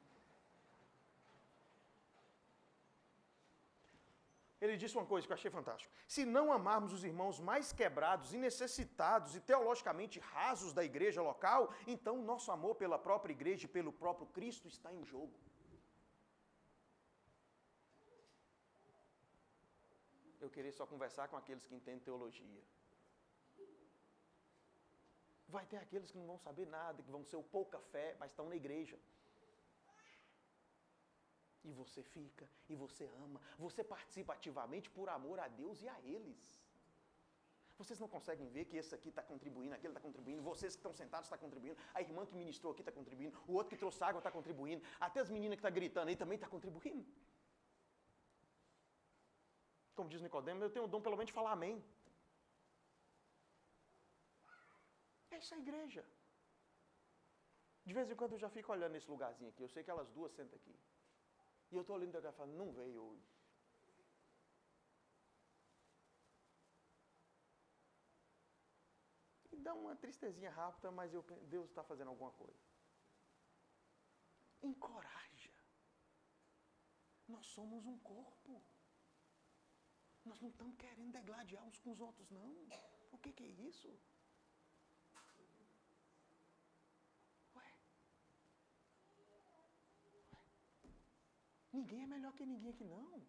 Ele disse uma coisa que eu achei fantástico. Se não amarmos os irmãos mais quebrados e necessitados e teologicamente rasos da igreja local, então nosso amor pela própria igreja e pelo próprio Cristo está em jogo. Eu queria só conversar com aqueles que entendem teologia. Vai ter aqueles que não vão saber nada, que vão ser o pouca fé, mas estão na igreja. E você fica, e você ama, você participa ativamente por amor a Deus e a eles. Vocês não conseguem ver que esse aqui está contribuindo, aquele está contribuindo, vocês que estão sentados estão contribuindo, a irmã que ministrou aqui está contribuindo, o outro que trouxe água está contribuindo, até as meninas que estão gritando aí também estão contribuindo. Como diz Nicodemo, eu tenho o dom pelo menos de falar amém. Essa é a igreja. De vez em quando eu já fico olhando nesse lugarzinho aqui, eu sei que elas duas sentam aqui. E eu estou olhando para cá e falando, não veio hoje. E dá uma tristezinha rápida, mas Deus está fazendo alguma coisa. Encoraja. Nós somos um corpo. Nós não estamos querendo degladiar uns com os outros, não. O que é isso? Ninguém é melhor que ninguém aqui, não.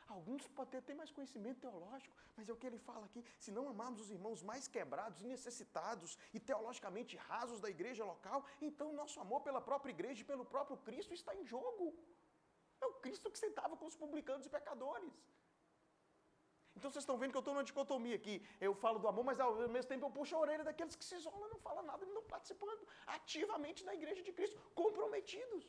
Alguns podem ter mais conhecimento teológico, mas é o que ele fala aqui. Se não amarmos os irmãos mais quebrados, necessitados e teologicamente rasos da igreja local, então nosso amor pela própria igreja e pelo próprio Cristo está em jogo. É o Cristo que sentava com os publicanos e pecadores. Então vocês estão vendo que eu estou numa dicotomia aqui. Eu falo do amor, mas ao mesmo tempo eu puxo a orelha daqueles que se isolam, não falam nada, não participando ativamente da igreja de Cristo, comprometidos.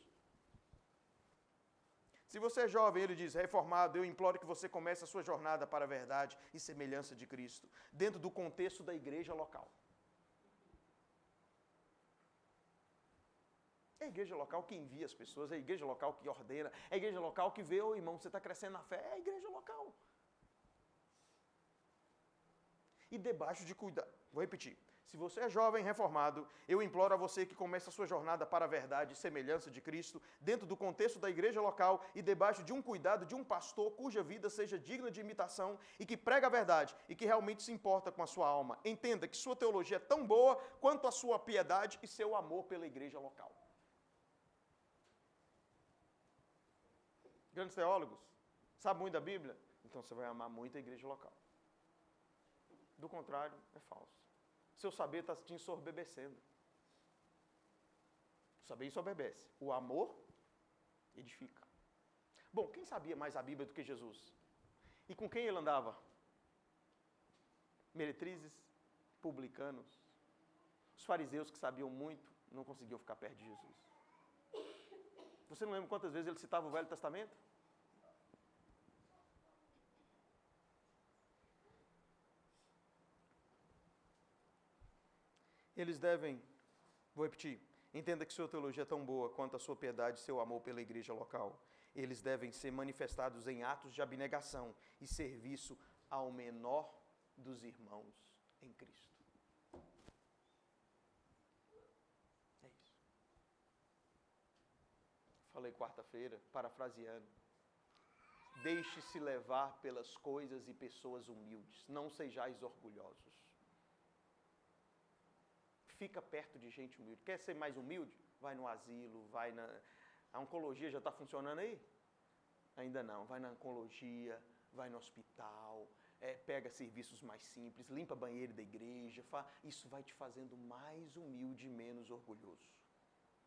Se você é jovem, ele diz, reformado, eu imploro que você comece a sua jornada para a verdade e semelhança de Cristo, dentro do contexto da igreja local. É a igreja local que envia as pessoas, é a igreja local que ordena, é a igreja local que vê, ô irmão, você está crescendo na fé, é a igreja local. E debaixo de cuidado, vou repetir, se você é jovem reformado, eu imploro a você que comece a sua jornada para a verdade e semelhança de Cristo, dentro do contexto da igreja local e debaixo de um cuidado de um pastor cuja vida seja digna de imitação e que prega a verdade e que realmente se importa com a sua alma. Entenda que sua teologia é tão boa quanto a sua piedade e seu amor pela igreja local. Grandes teólogos, sabe muito da Bíblia? Então você vai amar muito a igreja local. Do contrário, é falso. Seu saber está te ensoberbecendo. O saber ensoberbece. O amor edifica. Bom, quem sabia mais a Bíblia do que Jesus? E com quem ele andava? Meretrizes, publicanos, os fariseus que sabiam muito, não conseguiam ficar perto de Jesus. Você não lembra quantas vezes ele citava o Velho Testamento? Eles devem, vou repetir, entenda que sua teologia é tão boa quanto a sua piedade e seu amor pela igreja local. Eles devem ser manifestados em atos de abnegação e serviço ao menor dos irmãos em Cristo. É isso. Falei quarta-feira, parafraseando. Deixe-se levar pelas coisas e pessoas humildes. Não sejais orgulhosos. Fica perto de gente humilde. Quer ser mais humilde? Vai no asilo, vai na... A oncologia já está funcionando aí? Ainda não. Vai na oncologia, vai no hospital, pega serviços mais simples, limpa banheiro da igreja. Isso vai te fazendo mais humilde e menos orgulhoso.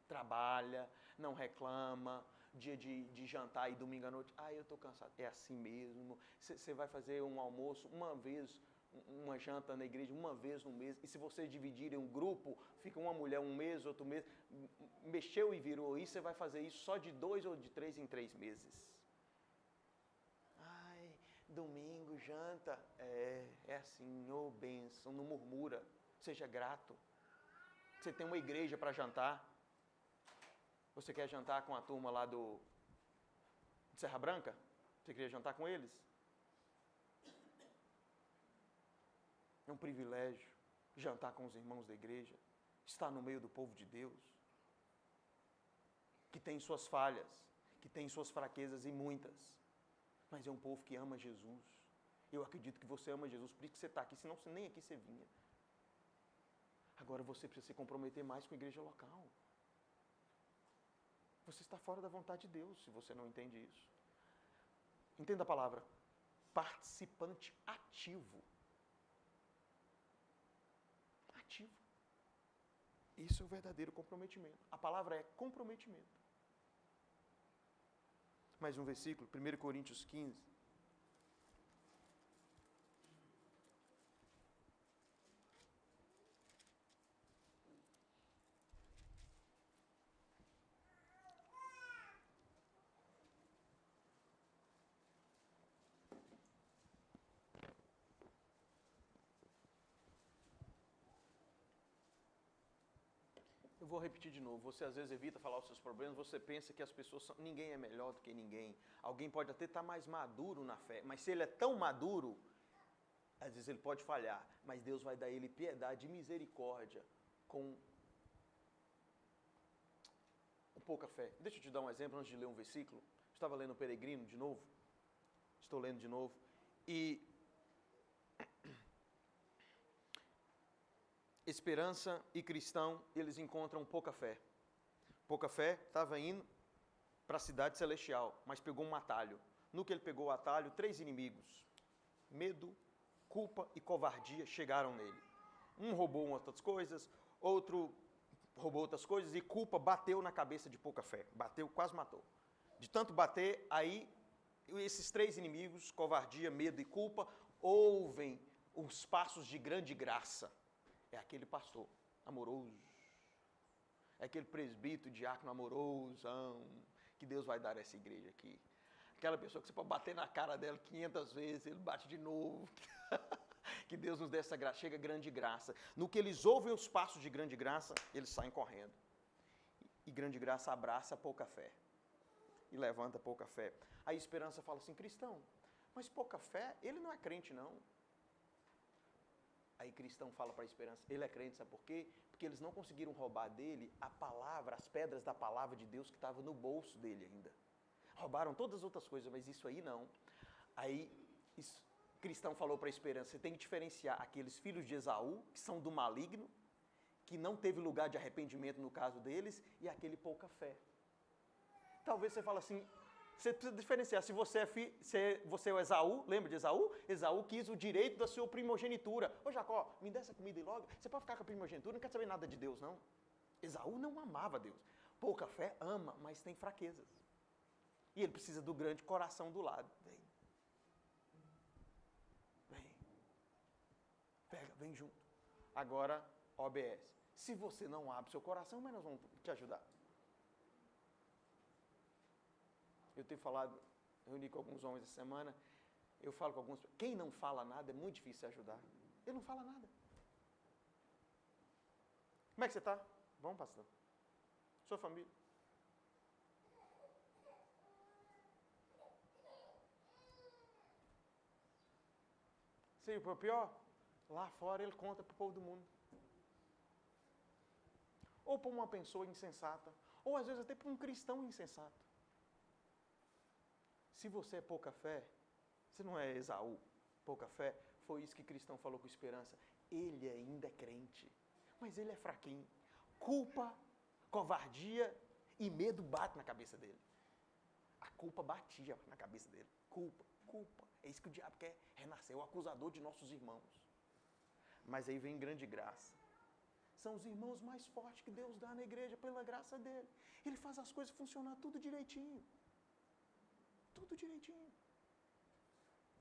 Trabalha, não reclama, dia de jantar e domingo à noite, eu estou cansado. É assim mesmo. Você vai fazer um almoço uma vez, uma janta na igreja uma vez no mês, e se você dividir em um grupo, fica uma mulher um mês, outro mês, mexeu e virou isso, você vai fazer isso só de 2 ou de 3 em 3 meses. Domingo, janta, é assim, ô bênção, não murmura, seja grato. Você tem uma igreja para jantar, você quer jantar com a turma lá de Serra Branca? Você queria jantar com eles? É um privilégio jantar com os irmãos da igreja, estar no meio do povo de Deus, que tem suas falhas, que tem suas fraquezas e muitas, mas é um povo que ama Jesus. Eu acredito que você ama Jesus, por isso que você está aqui, senão nem aqui você vinha. Agora você precisa se comprometer mais com a igreja local. Você está fora da vontade de Deus, se você não entende isso. Entenda a palavra, participante ativo. Ativo. Isso é o verdadeiro comprometimento. A palavra é comprometimento. Mais um versículo, 1 Coríntios 15. Eu vou repetir de novo, você às vezes evita falar os seus problemas, você pensa que as pessoas são... Ninguém é melhor do que ninguém. Alguém pode até estar mais maduro na fé, mas se ele é tão maduro, às vezes ele pode falhar, mas Deus vai dar a ele piedade e misericórdia com pouca fé. Deixa eu te dar um exemplo antes de ler um versículo. Estava lendo o Peregrino de novo, estou lendo de novo, e... Esperança e cristão, eles encontram pouca fé. Pouca fé estava indo para a cidade celestial, mas pegou um atalho. No que ele pegou o atalho, 3 inimigos, medo, culpa e covardia, chegaram nele. Um roubou outras coisas, outro roubou outras coisas e culpa bateu na cabeça de pouca fé. Bateu, quase matou. De tanto bater, aí esses 3 inimigos, covardia, medo e culpa, ouvem os passos de grande graça. É aquele pastor amoroso, é aquele presbítero, diácono amorosão, que Deus vai dar a essa igreja aqui. Aquela pessoa que você pode bater na cara dela 500 vezes, ele bate de novo. Que Deus nos dê essa graça, chega grande graça. No que eles ouvem os passos de grande graça, eles saem correndo. E grande graça abraça pouca fé. E levanta pouca fé. Aí a esperança fala assim, cristão, mas pouca fé, ele não é crente não. Aí cristão fala para a esperança, ele é crente, sabe por quê? Porque eles não conseguiram roubar dele a palavra, as pedras da palavra de Deus que estava no bolso dele ainda. Roubaram todas as outras coisas, mas isso aí não. Aí cristão falou para a esperança, você tem que diferenciar aqueles filhos de Esaú, que são do maligno, que não teve lugar de arrependimento no caso deles, e aquele pouca fé. Talvez você fale assim, você precisa diferenciar, se você é o Esaú, lembra de Esaú? Esaú quis o direito da sua primogenitura. Ô Jacó, me dá essa comida e logo, você pode ficar com a primogenitura, não quer saber nada de Deus não. Esaú não amava Deus. Pouca fé ama, mas tem fraquezas. E ele precisa do grande coração do lado. Vem. Pega, vem junto. Agora, obedece. Se você não abre seu coração, mas nós vamos te ajudar. Eu tenho falado, reuni com alguns homens essa semana, eu falo com alguns, quem não fala nada é muito difícil se ajudar. Ele não fala nada. Como é que você está? Bom, pastor. Sua família? Sim, o pior, lá fora ele conta para o povo do mundo. Ou para uma pessoa insensata, ou às vezes até para um cristão insensato. Se você é pouca fé, você não é Esaú, pouca fé, foi isso que cristão falou com esperança. Ele ainda é crente, mas ele é fraquinho. Culpa, covardia e medo bate na cabeça dele. A culpa batia na cabeça dele. Culpa. É isso que o diabo quer renascer, o acusador de nossos irmãos. Mas aí vem grande graça. São os irmãos mais fortes que Deus dá na igreja pela graça dele. Ele faz as coisas funcionar tudo direitinho. Tudo direitinho.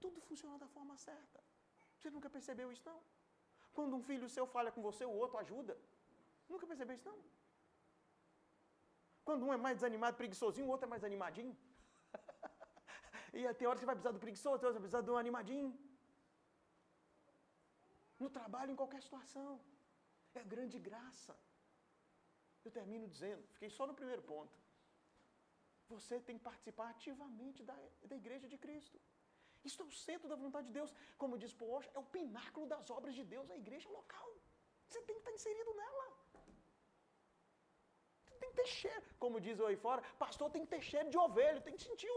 Tudo funciona da forma certa. Você nunca percebeu isso, não? Quando um filho seu falha com você, o outro ajuda. Nunca percebeu isso, não? Quando um é mais desanimado, preguiçosinho, o outro é mais animadinho. E tem hora que você vai precisar do preguiçoso, tem hora que você vai precisar do animadinho. No trabalho, em qualquer situação. É grande graça. Eu termino dizendo, fiquei só no primeiro ponto. Você tem que participar ativamente da igreja de Cristo. Isso é o centro da vontade de Deus. Como diz Paul Washer, é o pináculo das obras de Deus, a igreja local. Você tem que estar inserido nela. Você tem que ter cheiro. Como diz eu aí fora, pastor tem que ter cheiro de ovelha, tem que sentir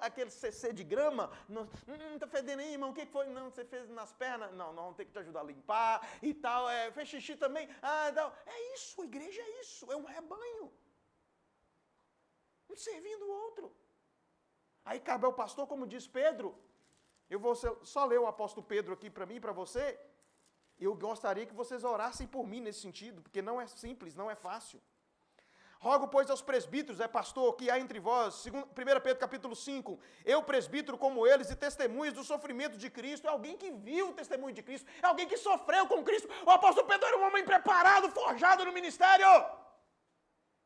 aquele CC de grama. Tá fedendo aí, irmão, o que foi? Não, você fez nas pernas? Não, nós vamos ter que te ajudar a limpar e tal. Fez xixi também? Não. É isso, a igreja é isso, é um rebanho. Um servindo o outro. Aí cabe ao pastor, como diz Pedro, eu vou só ler o apóstolo Pedro aqui para mim e para você, eu gostaria que vocês orassem por mim nesse sentido, porque não é simples, não é fácil. Rogo, pois, aos presbíteros, pastor, que há entre vós, 1 Pedro capítulo 5, eu presbítero como eles e testemunhas do sofrimento de Cristo, é alguém que viu o testemunho de Cristo, é alguém que sofreu com Cristo. O apóstolo Pedro era um homem preparado, forjado no ministério.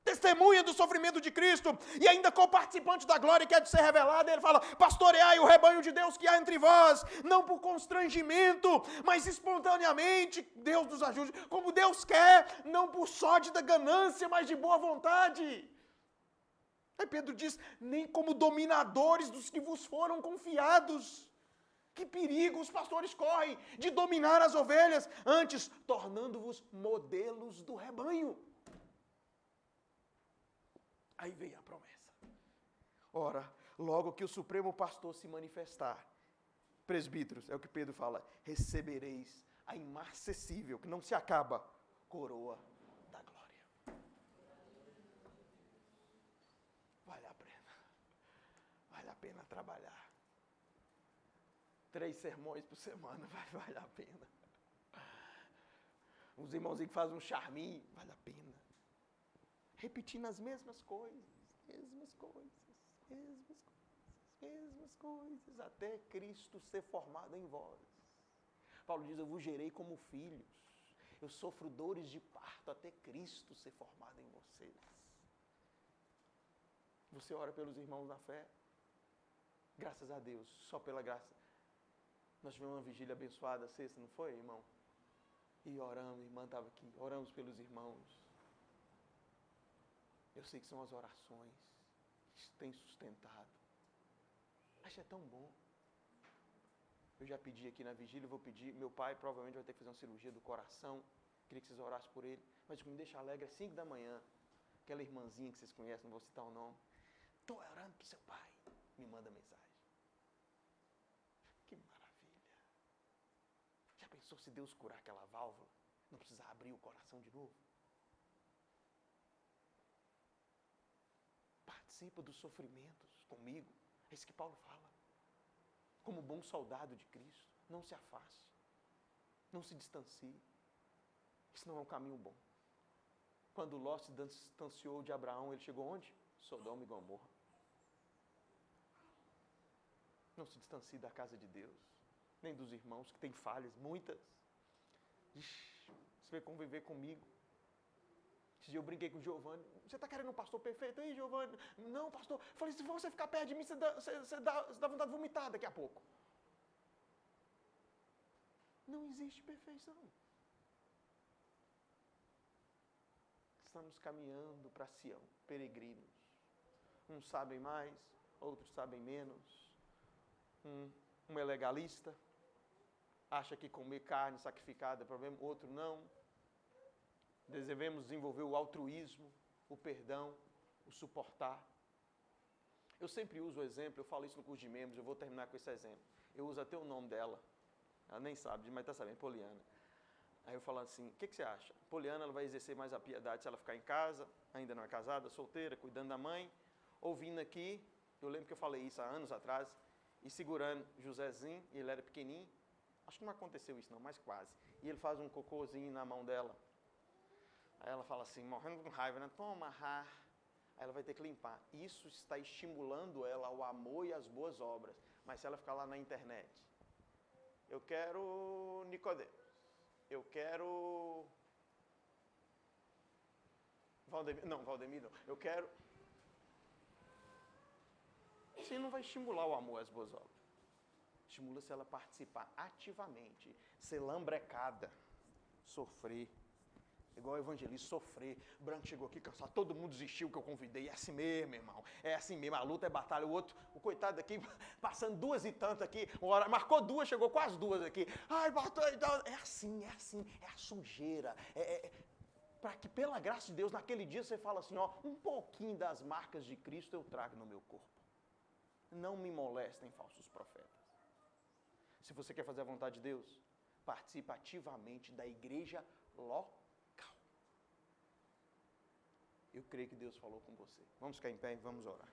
Testemunha do sofrimento de Cristo e ainda co-participante da glória que é de ser revelada. Ele fala, pastoreai o rebanho de Deus que há entre vós, não por constrangimento, mas espontaneamente. Deus nos ajude, como Deus quer, não por sorte da ganância, mas de boa vontade. Aí Pedro diz, nem como dominadores dos que vos foram confiados. Que perigo os pastores correm de dominar as ovelhas, antes tornando-vos modelos do rebanho. Aí vem a promessa. Ora, logo que o Supremo Pastor se manifestar, presbíteros, é o que Pedro fala, recebereis a imarcessível, que não se acaba, coroa da glória. Vale a pena. Vale vale a pena trabalhar. 3 sermões por semana, vale a pena. Os irmãozinhos que fazem um charminho, vale a pena. Repetindo as mesmas coisas, até Cristo ser formado em vós. Paulo diz, eu vos gerei como filhos. Eu sofro dores de parto até Cristo ser formado em vocês. Você ora pelos irmãos na fé? Graças a Deus, só pela graça. Nós tivemos uma vigília abençoada sexta, não foi, irmão? E oramos, a irmã estava aqui, oramos pelos irmãos. Eu sei que são as orações que têm sustentado. Acho tão bom. Eu já pedi aqui na vigília, vou pedir. Meu pai provavelmente vai ter que fazer uma cirurgia do coração. Queria que vocês orassem por ele. Mas o que me deixa alegre é 5 da manhã. Aquela irmãzinha que vocês conhecem, não vou citar o nome. Estou orando para o seu pai. Me manda mensagem. Que maravilha. Já pensou se Deus curar aquela válvula? Não precisar abrir o coração de novo? Participa dos sofrimentos comigo. É isso que Paulo fala. Como bom soldado de Cristo, não se afaste. Não se distancie. Isso não é um caminho bom. Quando Ló se distanciou de Abraão, ele chegou onde? Sodoma e Gomorra. Não se distancie da casa de Deus, nem dos irmãos que têm falhas, muitas. Ixi, você vai conviver comigo. Esse dia eu brinquei com o Giovanni. Você está querendo um pastor perfeito aí, Giovanni? Não, pastor. Eu falei, se você ficar perto de mim, você dá vontade de vomitar daqui a pouco. Não existe perfeição. Estamos caminhando para Sião, peregrinos. Uns sabem mais, outros sabem menos. Um é legalista, acha que comer carne sacrificada é problema, outro não. Devemos desenvolver o altruísmo, o perdão, o suportar. Eu sempre uso o exemplo, eu falo isso no curso de membros, eu vou terminar com esse exemplo. Eu uso até o nome dela, ela nem sabe, mas está sabendo, Poliana. Aí eu falo assim, o que você acha? Poliana ela vai exercer mais a piedade se ela ficar em casa, ainda não é casada, solteira, cuidando da mãe, ou vindo aqui, eu lembro que eu falei isso há anos atrás, e segurando Josézinho, e ele era pequenininho, acho que não aconteceu isso não, mas quase. E ele faz um cocôzinho na mão dela. Aí ela fala assim, morrendo com raiva, né? Toma, Aí ela vai ter que limpar. Isso está estimulando ela ao amor e às boas obras. Mas se ela ficar lá na internet, eu quero Nicodemos, eu quero Valdemir não, eu quero... Isso não vai estimular o amor às boas obras. Estimula se ela participar ativamente, ser lambrecada, sofrer. Igual o evangelista, sofrer. Branco chegou aqui cansado, todo mundo desistiu que eu convidei. É assim mesmo, irmão. É assim mesmo, a luta é batalha. O outro, o coitado aqui, passando 2 e tanto aqui, marcou 2, chegou quase 2 aqui. Ai, bateu, é assim, é a sujeira. Para que pela graça de Deus, naquele dia você fala assim, ó, um pouquinho das marcas de Cristo eu trago no meu corpo. Não me molestem falsos profetas. Se você quer fazer a vontade de Deus, participe ativamente da igreja local. Eu creio que Deus falou com você. Vamos ficar em pé e vamos orar.